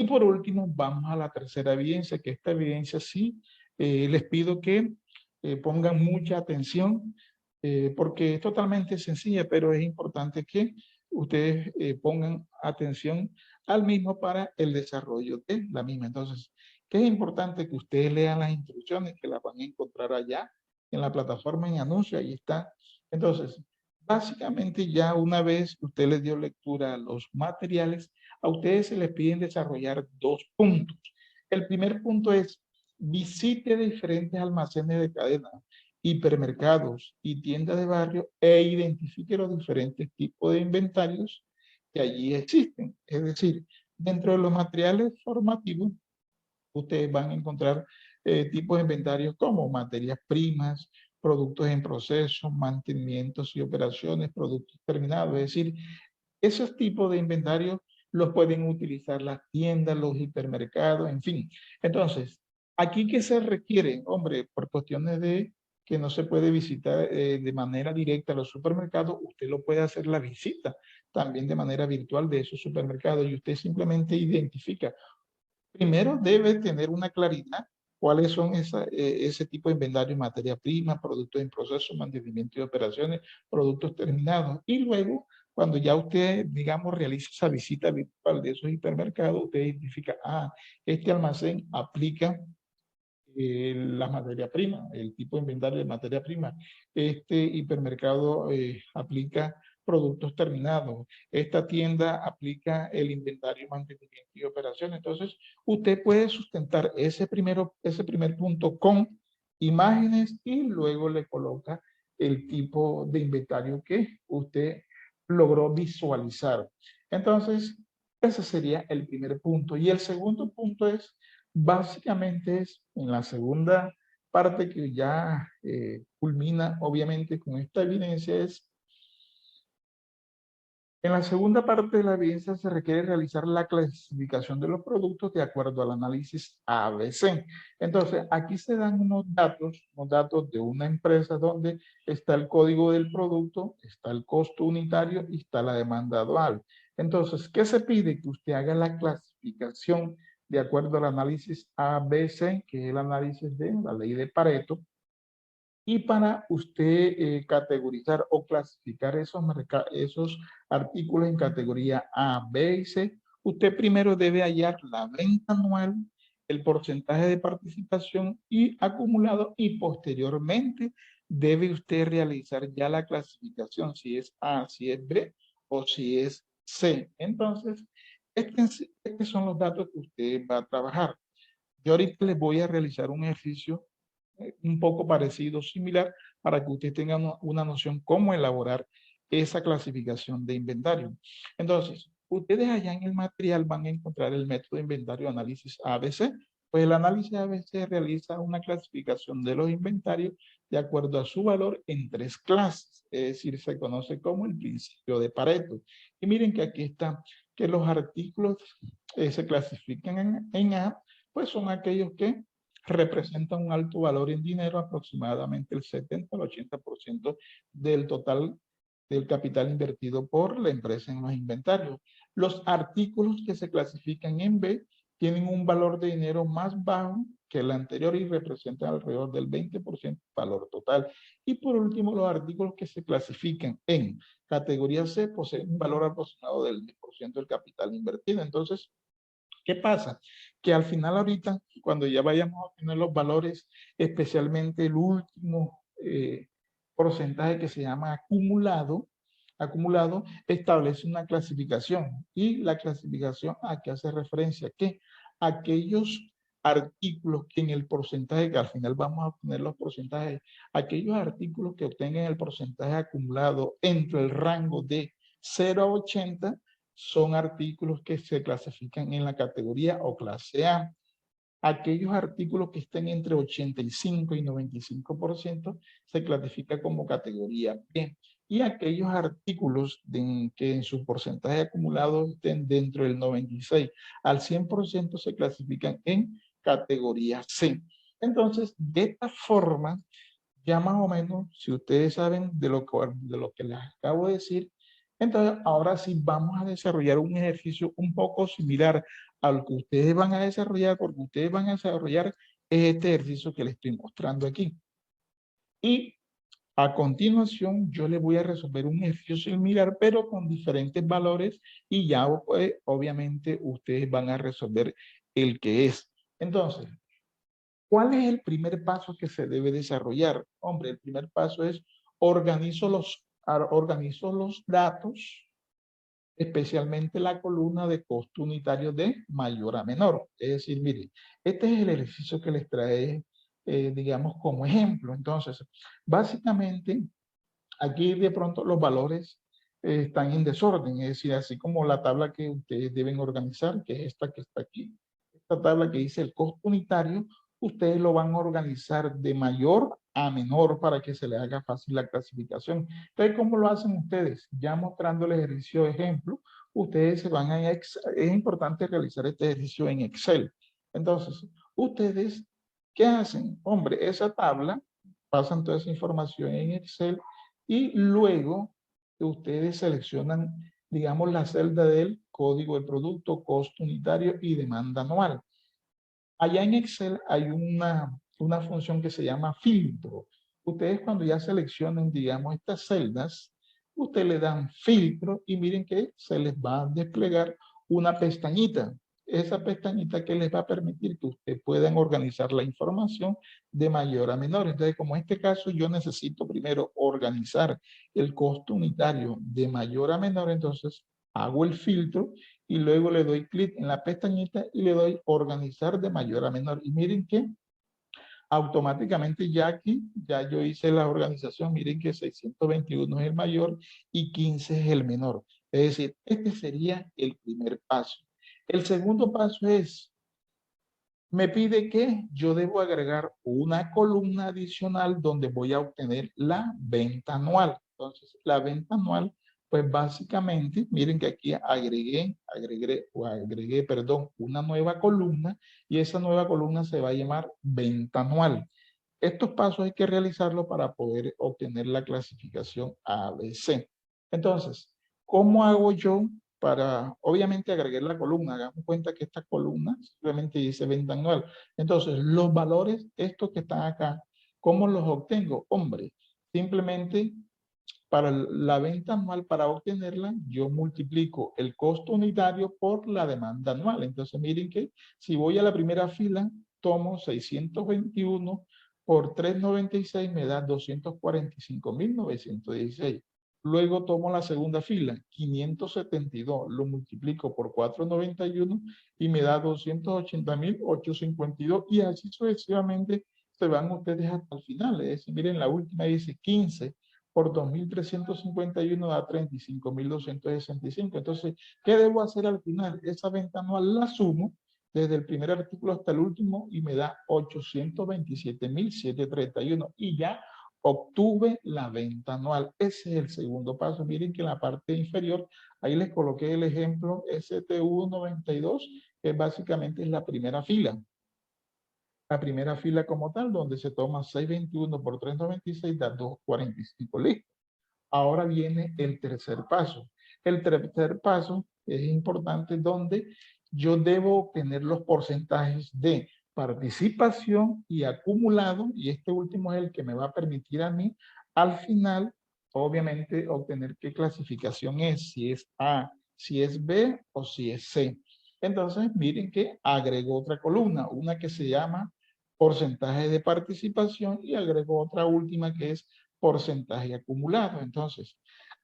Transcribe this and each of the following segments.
Y por último, vamos a la tercera evidencia, que esta evidencia sí les pido que pongan mucha atención, porque es totalmente sencilla, pero es importante que ustedes pongan atención al mismo para el desarrollo de la misma. Entonces, ¿qué es importante? Que ustedes lean las instrucciones, que las van a encontrar allá en la plataforma en anuncio, ahí está. Entonces, básicamente ya una vez usted les dio lectura a los materiales, a ustedes se les piden desarrollar 2 puntos. El primer punto es: visite diferentes almacenes de cadena, hipermercados y tiendas de barrio e identifique los diferentes tipos de inventarios que allí existen. Es decir, dentro de los materiales formativos, ustedes van a encontrar tipos de inventarios como materias primas, productos en proceso, mantenimientos y operaciones, productos terminados. Es decir, esos tipos de inventarios los pueden utilizar las tiendas, los hipermercados, en fin. Entonces, aquí que se requiere, hombre, por cuestiones de que no se puede visitar de manera directa a los supermercados, usted lo puede hacer la visita también de manera virtual de esos supermercados y usted simplemente identifica. Primero debe tener una claridad cuáles son ese tipo de inventario, materia prima, productos en proceso, mantenimiento y operaciones, productos terminados. Y luego, cuando ya usted, digamos, realiza esa visita virtual de esos hipermercados, usted identifica, este almacén aplica la materia prima, el tipo de inventario de materia prima. Este hipermercado aplica productos terminados. Esta tienda aplica el inventario, mantenimiento y operación. Entonces, usted puede sustentar ese primer punto con imágenes y luego le coloca el tipo de inventario que usted logró visualizar. Entonces, ese sería el primer punto. Y el segundo punto es, básicamente es en la segunda parte que ya culmina obviamente con esta evidencia, es en la segunda parte de la evidencia se requiere realizar la clasificación de los productos de acuerdo al análisis ABC. Entonces, aquí se dan unos datos de una empresa donde está el código del producto, está el costo unitario y está la demanda dual. Entonces, ¿qué se pide? Que usted haga la clasificación de acuerdo al análisis ABC, que es el análisis de la ley de Pareto, y para usted categorizar o clasificar esos artículos en categoría A, B y C, usted primero debe hallar la venta anual, el porcentaje de participación y acumulado, y posteriormente debe usted realizar ya la clasificación, si es A, si es B o si es C. Entonces, estos son los datos que usted va a trabajar. Yo ahorita les voy a realizar un ejercicio un poco parecido, similar, para que usted tenga una noción cómo elaborar esa clasificación de inventario. Entonces, ustedes allá en el material van a encontrar el método de inventario análisis ABC. Pues el análisis ABC realiza una clasificación de los inventarios de acuerdo a su valor en 3 clases, es decir, se conoce como el principio de Pareto. Y miren que aquí está que los artículos se clasifican en A, pues son aquellos que representan un alto valor en dinero, aproximadamente el 70 al 80% del total del capital invertido por la empresa en los inventarios. Los artículos que se clasifican en B tienen un valor de dinero más bajo que el anterior y representan alrededor del 20% del valor total. Y por último, los artículos que se clasifican en categoría C poseen un valor aproximado del 10% del capital invertido. Entonces, ¿qué pasa? Que al final ahorita, cuando ya vayamos a tener los valores, especialmente el último porcentaje que se llama acumulado establece una clasificación. Y la clasificación a qué hace referencia, que aquellos artículos que en el porcentaje, que al final vamos a obtener los porcentajes, aquellos artículos que obtengan el porcentaje acumulado entre el rango de 0 a 80, son artículos que se clasifican en la categoría o clase A. Aquellos artículos que estén entre 85 y 95% se clasifica como categoría B. Y aquellos artículos que en su porcentaje acumulado estén dentro del 96 al 100% se clasifican en categoría C. Entonces, de esta forma, ya más o menos, si ustedes saben de lo que les acabo de decir, entonces ahora sí vamos a desarrollar un ejercicio un poco similar a lo que ustedes van a desarrollar, porque ustedes van a desarrollar este ejercicio que les estoy mostrando aquí. Y a continuación, yo les voy a resolver un ejercicio similar, pero con diferentes valores y ya, pues, obviamente, ustedes van a resolver el que es. Entonces, ¿cuál es el primer paso que se debe desarrollar? Hombre, el primer paso es organizo los datos, especialmente la columna de costo unitario de mayor a menor. Es decir, mire, este es el ejercicio que les trae, digamos, como ejemplo. Entonces, básicamente, aquí de pronto los valores están en desorden, es decir, así como la tabla que ustedes deben organizar, que es esta que está aquí, esta tabla que dice el costo unitario, ustedes lo van a organizar de mayor a menor para que se les haga fácil la clasificación. Entonces, ¿cómo lo hacen ustedes? Ya mostrando el ejercicio de ejemplo, ustedes se van a Excel. Es importante realizar este ejercicio en Excel. Entonces, ustedes, ¿qué hacen? Hombre, esa tabla, pasan toda esa información en Excel y luego ustedes seleccionan, digamos, la celda del código de producto, costo unitario y demanda anual. Allá en Excel hay una función que se llama filtro. Ustedes cuando ya seleccionen, digamos, estas celdas, ustedes le dan filtro y miren que se les va a desplegar una pestañita. Esa pestañita que les va a permitir que ustedes puedan organizar la información de mayor a menor. Entonces, como en este caso yo necesito primero organizar el costo unitario de mayor a menor, entonces hago el filtro y luego le doy clic en la pestañita y le doy organizar de mayor a menor. Y miren que automáticamente ya aquí, ya yo hice la organización, miren que 621 es el mayor y 15 es el menor. Es decir, este sería el primer paso. El segundo paso es, me pide que yo debo agregar una columna adicional donde voy a obtener la venta anual. Entonces, la venta anual, pues básicamente, miren que aquí agregué, perdón, una nueva columna y esa nueva columna se va a llamar venta anual. Estos pasos hay que realizarlos para poder obtener la clasificación ABC. Entonces, ¿cómo hago yo para, obviamente, agregar la columna? Hagamos cuenta que esta columna simplemente dice venta anual. Entonces, los valores, estos que están acá, ¿cómo los obtengo? Hombre, simplemente para la venta anual, para obtenerla, yo multiplico el costo unitario por la demanda anual. Entonces, miren que si voy a la primera fila, tomo 621 por 396, me da 245.916. Luego tomo la segunda fila, 572, lo multiplico por 491 y me da 280.852 y así sucesivamente se van ustedes hasta el final. Es decir, miren, la última dice 15 por 2.351 da 35.265. Entonces, ¿qué debo hacer al final? Esa venta anual la sumo desde el primer artículo hasta el último y me da 827.731 y ya obtuve la venta anual. Ese es el segundo paso. Miren que en la parte inferior, ahí les coloqué el ejemplo STU 92, que básicamente es la primera fila. La primera fila como tal, donde se toma 621 por 396, da 245, listo. Ahora viene el tercer paso. El tercer paso es importante donde yo debo obtener los porcentajes de participación y acumulado, y este último es el que me va a permitir a mí al final, obviamente, obtener qué clasificación es, si es A, si es B o si es C. Entonces, miren que agrego otra columna, una que se llama porcentaje de participación y agrego otra última que es porcentaje acumulado. Entonces,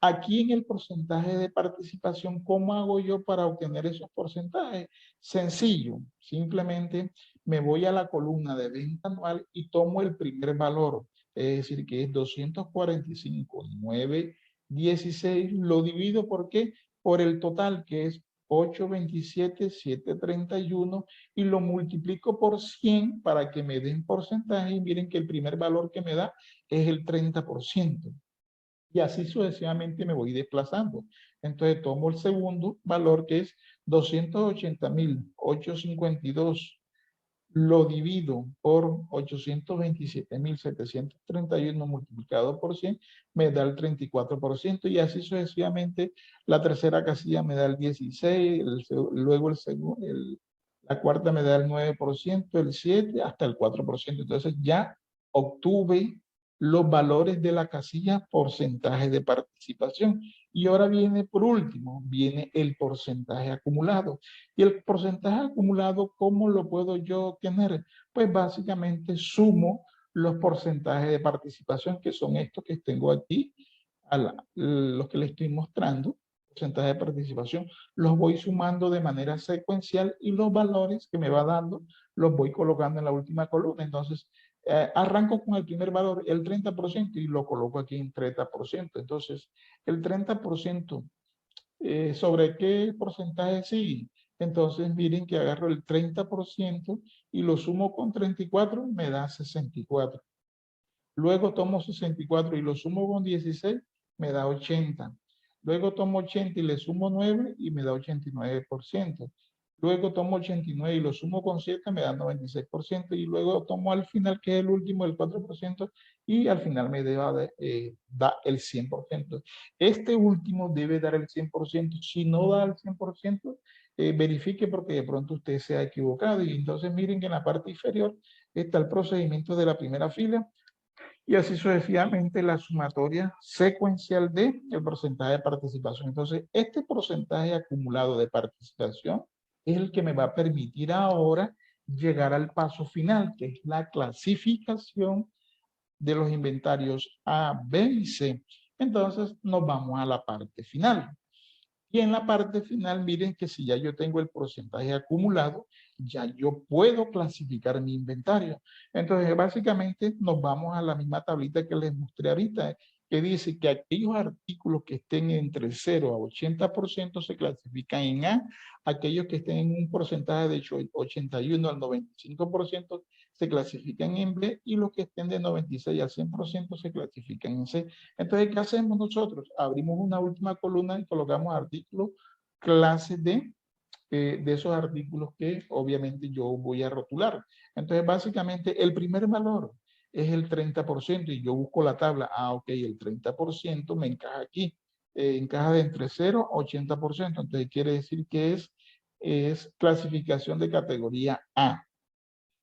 aquí en el porcentaje de participación, ¿cómo hago yo para obtener esos porcentajes? Sencillo, simplemente me voy a la columna de venta anual y tomo el primer valor, es decir, que es 245.916, lo divido ¿por qué? Por el total, que es 827.731 y lo multiplico por 100 para que me den porcentaje y miren que el primer valor que me da es el 30%. Y así sucesivamente me voy desplazando. Entonces tomo el segundo valor que es 280.852, lo divido por 827.731 multiplicado por 100, me da el 34% y así sucesivamente la tercera casilla me da el 16, luego la cuarta me da el 9%, el 7% hasta el 4%. Entonces ya obtuve los valores de la casilla porcentaje de participación. Y ahora viene, por último, viene el porcentaje acumulado. Y el porcentaje acumulado, ¿cómo lo puedo yo tener? Pues básicamente sumo los porcentajes de participación, que son estos que tengo aquí, los que les estoy mostrando, porcentaje de participación, los voy sumando de manera secuencial y los valores que me va dando los voy colocando en la última columna. Entonces, arranco con el primer valor, el 30%, y lo coloco aquí en 30%. Entonces, el 30%, ¿sobre qué porcentaje sigue? Entonces, miren que agarro el 30% y lo sumo con 34, me da 64. Luego tomo 64 y lo sumo con 16, me da 80. Luego tomo 80 y le sumo 9 y me da 89%. Luego tomo 89 y lo sumo con 7, me da 96%. Y luego tomo al final, que es el último, el 4%, y al final me da el 100%. Este último debe dar el 100%. Si no da el 100%, verifique, porque de pronto usted se ha equivocado. Y entonces miren que en la parte inferior está el procedimiento de la primera fila, y así sucesivamente la sumatoria secuencial de el porcentaje de participación. Entonces, este porcentaje acumulado de participación es el que me va a permitir ahora llegar al paso final, que es la clasificación de los inventarios A, B y C. Entonces, nos vamos a la parte final. Y en la parte final, miren que si ya yo tengo el porcentaje acumulado, ya yo puedo clasificar mi inventario. Entonces, básicamente nos vamos a la misma tablita que les mostré ahorita, que dice que aquellos artículos que estén entre 0 a 80% se clasifican en A, aquellos que estén en un porcentaje de 81 al 95% se clasifican en B, y los que estén de 96 al 100% se clasifican en C. Entonces, ¿qué hacemos nosotros? Abrimos una última columna y colocamos artículos, clases de esos artículos que obviamente yo voy a rotular. Entonces, básicamente, el primer valor es el 30% y yo busco la tabla. Ok, el 30% me encaja aquí. Encaja de entre 0 a 80%. Entonces, quiere decir que es clasificación de categoría A.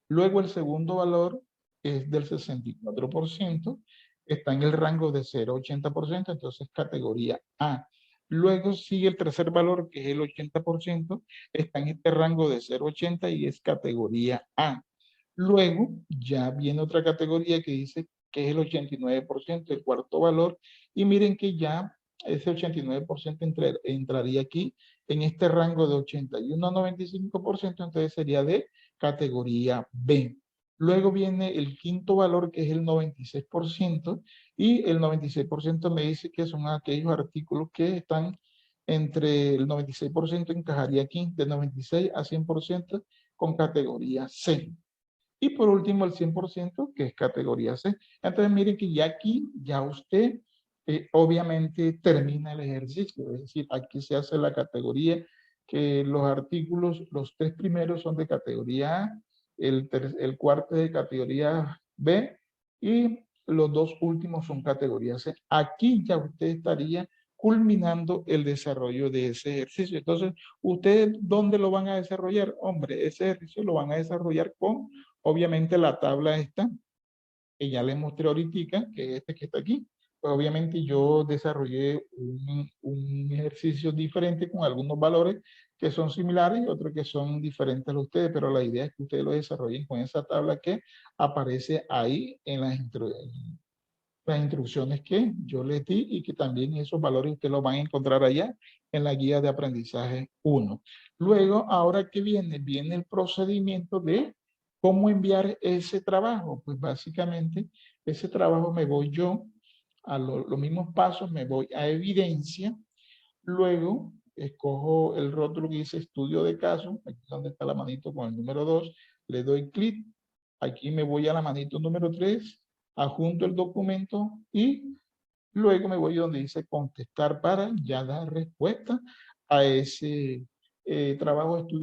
Luego el segundo valor es del 64%, está en el rango de 0 a 80%, entonces categoría A. Luego sigue el tercer valor, que es el 80%, está en este rango de 0 a 80 y es categoría A. Luego ya viene otra categoría que dice que es el 89%, el cuarto valor, y miren que ya ese 89% entraría aquí en este rango de 81 a 95%, entonces sería de categoría B. Luego viene el quinto valor, que es el 96%, y el 96% me dice que son aquellos artículos que están entre el 96%, encajaría aquí, de 96 a 100% con categoría C. Y por último, el 100%, que es categoría C. Entonces, miren que ya aquí, ya usted obviamente termina el ejercicio. Es decir, aquí se hace la categoría, que los artículos, los tres primeros son de categoría A, el cuarto es de categoría B, y los dos últimos son categoría C. Aquí ya usted estaría culminando el desarrollo de ese ejercicio. Entonces, ¿ustedes dónde lo van a desarrollar? Hombre, ese ejercicio lo van a desarrollar con, obviamente, la tabla esta, que ya les mostré ahorita, que es este que está aquí. Pues obviamente yo desarrollé un ejercicio diferente con algunos valores que son similares y otros que son diferentes a ustedes, pero la idea es que ustedes lo desarrollen con esa tabla que aparece ahí en las instrucciones que yo les di, y que también esos valores ustedes los van a encontrar allá en la guía de aprendizaje 1. Luego, ahora que viene el procedimiento de cómo enviar ese trabajo. Pues básicamente ese trabajo me voy yo a los mismos pasos, me voy a evidencia, luego escojo el rótulo que dice estudio de caso, aquí donde está la manito con el número 2, le doy clic, aquí me voy a la manito número 3, adjunto el documento y luego me voy donde dice contestar para ya dar respuesta a ese trabajo de estudio.